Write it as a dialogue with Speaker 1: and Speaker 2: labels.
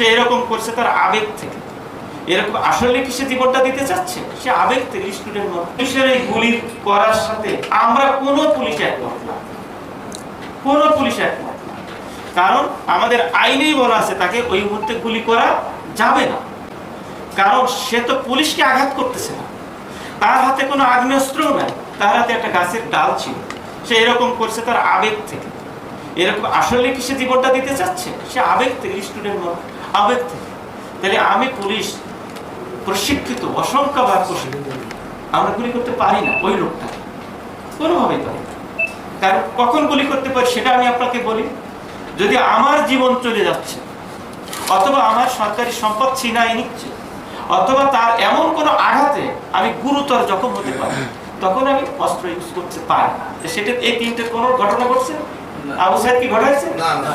Speaker 1: সে এরকম করছে তার আবেগ থেকে। এরকম আসলে কি সে জীবনটা দিতে চাচ্ছে? সে আবেগ থেকে স্টুডেন্ট মত। পুলিশের এই গুলি করার সাথে আমরা কোনো পুলিশ একমত না, কোনো পুলিশ একমত না। কারণ আমাদের আইনেই বলা আছে তাকে ওই মুহূর্তে গুলি করা যাবে না, কারণ সে তো পুলিশকে আঘাত করতেছে না, তার হাতে কোনো আগ্নেয়াস্ত্রও নাই, তার হাতে একটা গাছের ডাল ছিল। সে এরকম করছে তার আবেগ থেকে। এরকম আসলে কি সে জীবনটা দিতে চাচ্ছে? সে আবেগ থেকে স্টুডেন্ট মত, আবেগ থেকে। তাহলে আমি পুলিশ প্রশিক্ষিত, অসংখ্যবার প্রশিক্ষিত, আমরা গুলি করতে পারি না ওই লোকটাকে, কোনোভাবেই পারি না। কারণ কখন গুলি করতে পারি সেটা আমি আপনাকে বলি, যদি আমার জীবন চলে যাচ্ছে, অথবা আমার সরকারি সম্পদ ছিনাই নিচ্ছে, অথবা তার এমন কোনো আঘাতে আমি গুরুতর জখম হতে পারি, তখন আমি অস্ত্র ইউজ করতে পারি। সেটা এই তিনটে কোনো ঘটনা ঘটছে? আবু সাইদ কি ঘটাইছে?
Speaker 2: না।